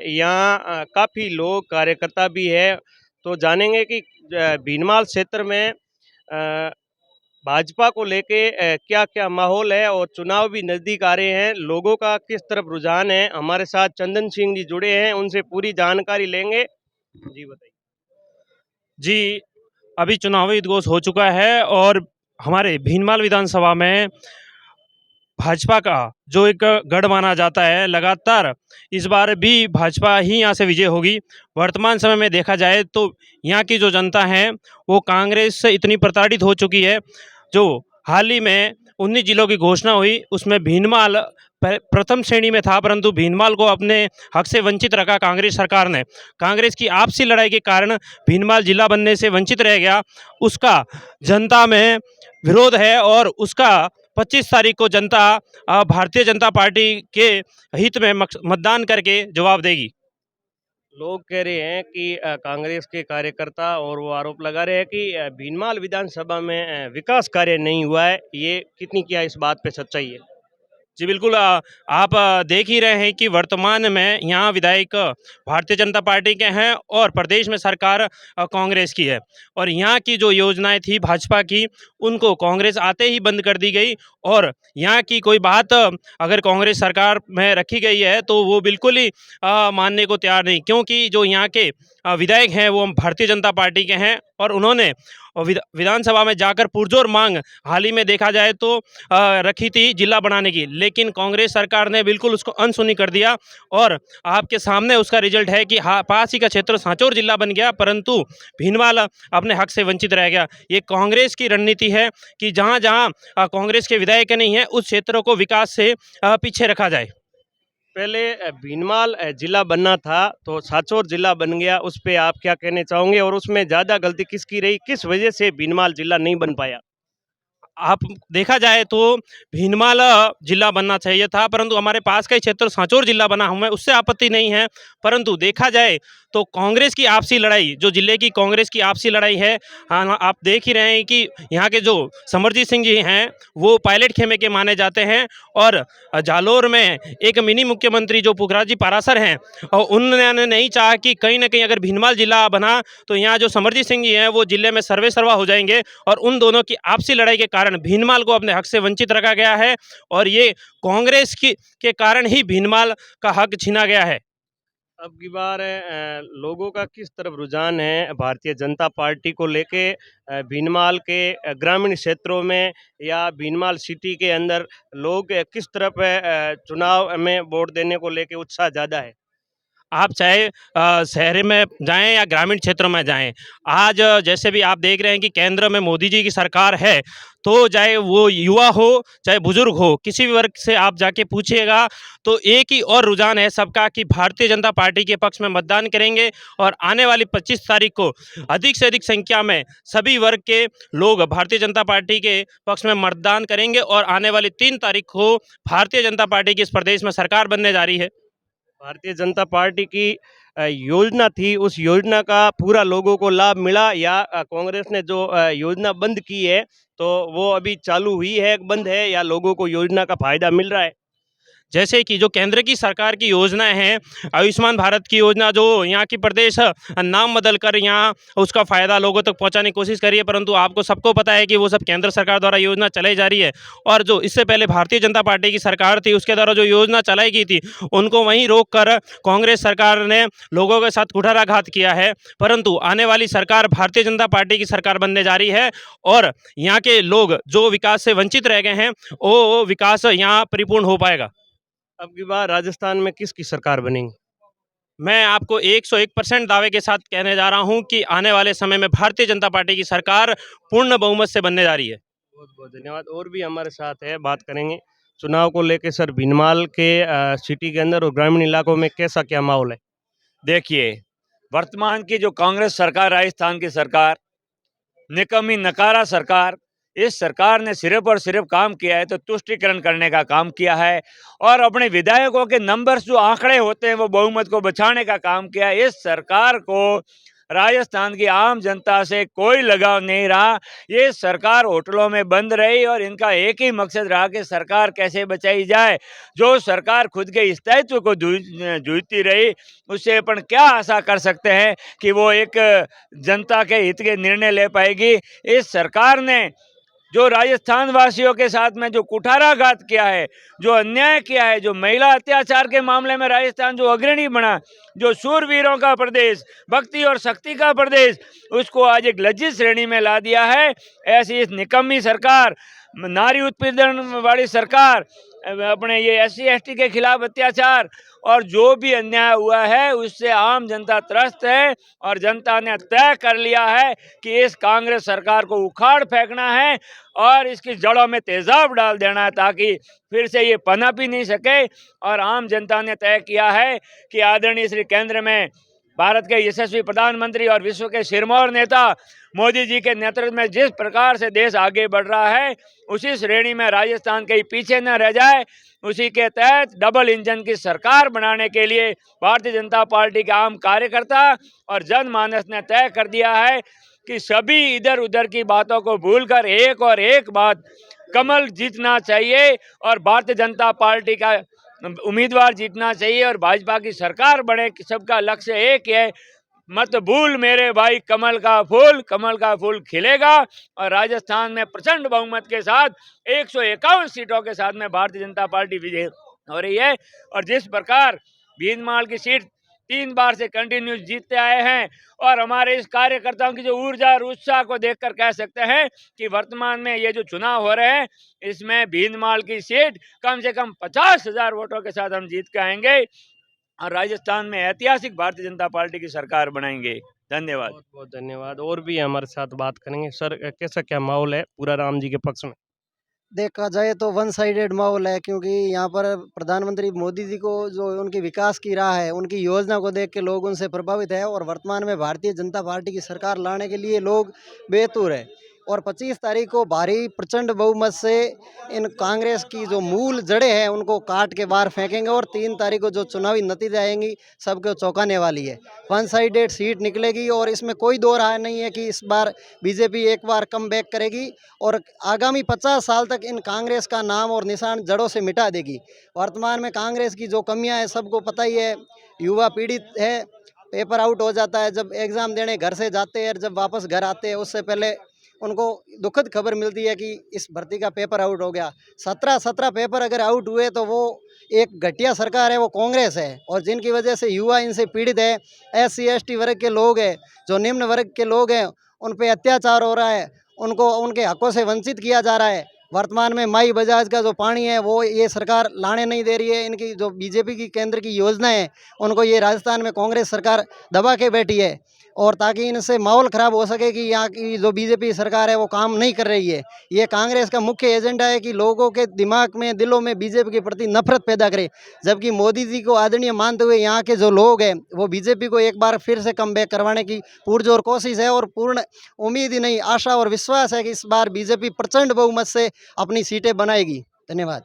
यहाँ काफ़ी लोग कार्यकर्ता भी है, तो जानेंगे कि भीनमाल क्षेत्र में भाजपा को लेके क्या-क्या माहौल है और चुनाव भी नज़दीक आ रहे हैं, लोगों का किस तरफ रुझान है। हमारे साथ चंदन सिंह जी जुड़े हैं, उनसे पूरी जानकारी लेंगे। जी बताइए। जी, अभी चुनावी उद्घोष हो चुका है और हमारे भीनमाल विधानसभा में भाजपा का जो एक गढ़ माना जाता है, लगातार इस बार भी भाजपा ही यहाँ से विजय होगी। वर्तमान समय में देखा जाए तो यहाँ की जो जनता है वो कांग्रेस से इतनी प्रताड़ित हो चुकी है। जो हाल ही में 19 जिलों की घोषणा हुई उसमें भीनमाल प्रथम श्रेणी में था, परंतु भीनमाल को अपने हक से वंचित रखा कांग्रेस सरकार ने। कांग्रेस की आपसी लड़ाई के कारण भीनमाल जिला बनने से वंचित रह गया। उसका जनता में विरोध है और उसका 25 तारीख को जनता भारतीय जनता पार्टी के हित में मतदान करके जवाब देगी। लोग कह रहे हैं कि कांग्रेस के कार्यकर्ता और वो आरोप लगा रहे हैं कि भीनमाल विधानसभा में विकास कार्य नहीं हुआ है। ये कितनी क्या इस बात पे सच्चाई है? जी बिल्कुल, आप देख ही रहे हैं कि वर्तमान में यहाँ विधायक भारतीय जनता पार्टी के हैं और प्रदेश में सरकार कांग्रेस की है। और यहाँ की जो योजनाएं थी भाजपा की उनको कांग्रेस आते ही बंद कर दी गई। और यहाँ की कोई बात अगर कांग्रेस सरकार में रखी गई है तो वो बिल्कुल ही मानने को तैयार नहीं, क्योंकि जो यहाँ के विधायक हैं वो भारतीय जनता पार्टी के हैं और उन्होंने विधानसभा में जाकर पुरजोर मांग हाल ही में देखा जाए तो रखी थी जिला बनाने की, लेकिन कांग्रेस सरकार ने बिल्कुल उसको अनसुनी कर दिया। और आपके सामने उसका रिजल्ट है कि पास ही का क्षेत्र सांचौर जिला बन गया, परंतु भीनमाल अपने हक से वंचित रह गया। ये कांग्रेस की रणनीति है कि जहां जहां कांग्रेस के विधायक नहीं है उस क्षेत्रों को विकास से पीछे रखा जाए। पहले भीनमाल जिला बनना था, तो सांचौर जिला बन गया, उस पे आप क्या कहना चाहोगे और उसमें ज़्यादा गलती किसकी रही? किस वजह से भीनमाल जिला नहीं बन पाया? आप देखा जाए तो भीनमाल जिला बनना चाहिए था, परंतु हमारे पास का ही क्षेत्र सांचौर जिला बना, हमें उससे आपत्ति नहीं है। परंतु देखा जाए तो कांग्रेस की आपसी लड़ाई, जो जिले की कांग्रेस की आपसी लड़ाई है, हाँ आप देख ही रहे हैं कि यहाँ के जो समरजीत सिंह जी हैं वो पायलट खेमे के माने जाते हैं। और जालोर में एक मिनी मुख्यमंत्री जो पुखराज जी पारासर हैं और उन्होंने नहीं चाहा कि कहीं ना कहीं अगर भीनमाल जिला बना तो यहाँ जो समरजीत सिंह जी हैं वो जिले में सर्वे सर्वा हो जाएंगे। और उन दोनों की आपसी लड़ाई के कारण भीनमाल को अपने हक से वंचित रखा गया है और ये कांग्रेस की के कारण ही भीनमाल का हक छीना गया है। अब की बार लोगों का किस तरफ रुझान है भारतीय जनता पार्टी को लेके? भीनमाल के ग्रामीण क्षेत्रों में या भीनमाल सिटी के अंदर लोग किस तरफ चुनाव में वोट देने को लेके उत्साह ज़्यादा है? आप चाहे शहर में जाएं या ग्रामीण क्षेत्रों में जाएं, आज जैसे भी आप देख रहे हैं कि केंद्र में मोदी जी की सरकार है, तो चाहे वो युवा हो चाहे बुजुर्ग हो, किसी भी वर्ग से आप जाके पूछिएगा तो एक ही और रुझान है सबका कि भारतीय जनता पार्टी के पक्ष में मतदान करेंगे। और आने वाली 25 तारीख को अधिक से अधिक संख्या में सभी वर्ग के लोग भारतीय जनता पार्टी के पक्ष में मतदान करेंगे और आने वाली 3 तारीख को भारतीय जनता पार्टी की इस प्रदेश में सरकार बनने जा रही है। भारतीय जनता पार्टी की योजना थी, उस योजना का पूरा लोगों को लाभ मिला या कांग्रेस ने जो योजना बंद की है, तो वो अभी चालू हुई है, बंद है या लोगों को योजना का फ़ायदा मिल रहा है? जैसे कि जो केंद्र की सरकार की योजनाएं हैं, आयुष्मान भारत की योजना जो यहाँ की प्रदेश नाम बदल कर यहाँ उसका फ़ायदा लोगों तक पहुँचाने की कोशिश करी है, परंतु आपको सबको पता है कि वो सब केंद्र सरकार द्वारा योजना चलाई जा रही है। और जो इससे पहले भारतीय जनता पार्टी की सरकार थी उसके द्वारा जो योजना चलाई गई थी उनको वहीं रोक कर कांग्रेस सरकार ने लोगों के साथ कुठाराघात किया है। परंतु आने वाली सरकार भारतीय जनता पार्टी की सरकार बनने जा रही है और यहाँ के लोग जो विकास से वंचित रह गए हैं वो विकास यहाँ परिपूर्ण हो पाएगा। अब की बार राजस्थान में किसकी सरकार बनेगी? मैं आपको 101% दावे के साथ कहने जा रहा हूं कि आने वाले समय में भारतीय जनता पार्टी की सरकार पूर्ण बहुमत से बनने जा रही है। बहुत बहुत धन्यवाद। और भी हमारे साथ है, बात करेंगे चुनाव को लेके। सर, भीनमाल के सिटी के अंदर और ग्रामीण इलाकों में कैसा क्या माहौल है? देखिए, वर्तमान की जो कांग्रेस सरकार, राजस्थान की सरकार, निकम्मी नकारा सरकार, इस सरकार ने सिर्फ और सिर्फ काम किया है तो तुष्टीकरण करने का काम किया है और अपने विधायकों के नंबर्स जो आंकड़े होते हैं वो बहुमत को बचाने का काम किया है। इस सरकार को राजस्थान की आम जनता से कोई लगाव नहीं रहा। ये सरकार होटलों में बंद रही और इनका एक ही मकसद रहा कि सरकार कैसे बचाई जाए। जो सरकार खुद के स्थायित्व को जूझती रही, उससे अपन क्या आशा कर सकते हैं कि वो एक जनता के हित के निर्णय ले पाएगी। इस सरकार ने जो राजस्थान वासियों के साथ में जो कुठाराघात किया है, जो अन्याय किया है, जो महिला अत्याचार के मामले में राजस्थान जो अग्रणी बना, जो शूरवीरों का प्रदेश, भक्ति और शक्ति का प्रदेश, उसको आज एक लज्जित श्रेणी में ला दिया है। ऐसी इस निकम्मी सरकार, नारी उत्पीड़न वाली सरकार, अपने ये SC ST के खिलाफ अत्याचार और जो भी अन्याय हुआ है उससे आम जनता त्रस्त है और जनता ने तय कर लिया है कि इस कांग्रेस सरकार को उखाड़ फेंकना है और इसकी जड़ों में तेजाब डाल देना है ताकि फिर से ये पनप ही नहीं सके। और आम जनता ने तय किया है कि आदरणीय श्री केंद्र में भारत के यशस्वी प्रधानमंत्री और विश्व के सिरमौर नेता मोदी जी के नेतृत्व में जिस प्रकार से देश आगे बढ़ रहा है, उसी श्रेणी में राजस्थान कहीं पीछे न रह जाए, उसी के तहत डबल इंजन की सरकार बनाने के लिए भारतीय जनता पार्टी के आम कार्यकर्ता और जनमानस ने तय कर दिया है कि सभी इधर उधर की बातों को भूलकर एक और एक बात, कमल जीतना चाहिए और भारतीय जनता पार्टी का उम्मीदवार जीतना चाहिए और भाजपा की सरकार बने। सबका लक्ष्य एक है, मत भूल मेरे भाई कमल का फूल खिलेगा और राजस्थान में प्रचंड बहुमत के साथ 151 सीटों के साथ में भारतीय जनता पार्टी विजय हो रही है। और जिस प्रकार भीनमाल की सीट 3 बार से कंटिन्यूस जीतते आए हैं और हमारे इस कार्यकर्ताओं की जो ऊर्जा और उत्साह को देखकर कह सकते हैं कि वर्तमान में ये जो चुनाव हो रहे हैं इसमें भीनमाल की सीट कम से कम 50,000 वोटों के साथ हम जीत के आएंगे और राजस्थान में ऐतिहासिक भारतीय जनता पार्टी की सरकार बनाएंगे। धन्यवाद। बहुत बहुत धन्यवाद। और भी हमारे साथ बात करेंगे। सर, कैसा क्या माहौल है पूरा राम जी के पक्ष में? देखा जाए तो वन साइडेड माहौल है, क्योंकि यहाँ पर प्रधानमंत्री मोदी जी को जो उनकी विकास की राह है, उनकी योजना को देख के लोग उनसे प्रभावित है और वर्तमान में भारतीय जनता पार्टी की सरकार लाने के लिए लोग बेतुर है। और 25 तारीख को भारी प्रचंड बहुमत से इन कांग्रेस की जो मूल जड़ें हैं उनको काट के बाहर फेंकेंगे और 3 तारीख को जो चुनावी नतीजे आएंगी सबको चौंकाने वाली है। वन साइडेड सीट निकलेगी और इसमें कोई दो राय नहीं है कि इस बार बीजेपी एक बार कम बैक करेगी और आगामी 50 साल तक इन कांग्रेस का नाम और निशान जड़ों से मिटा देगी। वर्तमान में कांग्रेस की जो कमियां हैं सबको पता ही है, युवा पीड़ित है, पेपर आउट हो जाता है, जब एग्ज़ाम देने घर से जाते हैं, जब वापस घर आते हैं उससे पहले उनको दुखद खबर मिलती है कि इस भर्ती का पेपर आउट हो गया। 17 पेपर अगर आउट हुए तो वो एक घटिया सरकार है, वो कांग्रेस है और जिनकी वजह से युवा इनसे पीड़ित है। SC ST वर्ग के लोग हैं, जो निम्न वर्ग के लोग हैं, उन पे अत्याचार हो रहा है, उनको उनके हकों से वंचित किया जा रहा है। वर्तमान में माई बजाज का जो पानी है वो ये सरकार लाने नहीं दे रही है। इनकी जो बीजेपी की केंद्र की योजना है उनको ये राजस्थान में कांग्रेस सरकार दबा के बैठी है और ताकि इनसे माहौल ख़राब हो सके कि यहाँ की जो बीजेपी सरकार है वो काम नहीं कर रही है। ये कांग्रेस का मुख्य एजेंडा है कि लोगों के दिमाग में, दिलों में बीजेपी के प्रति नफरत पैदा करे, जबकि मोदी जी को आदरणीय मानते हुए यहाँ के जो लोग हैं वो बीजेपी को एक बार फिर से कम बैक करवाने की पुरजोर कोशिश है और पूर्ण उम्मीद ही नहीं, आशा और विश्वास है कि इस बार बीजेपी प्रचंड बहुमत से अपनी सीटें बनाएगी। धन्यवाद।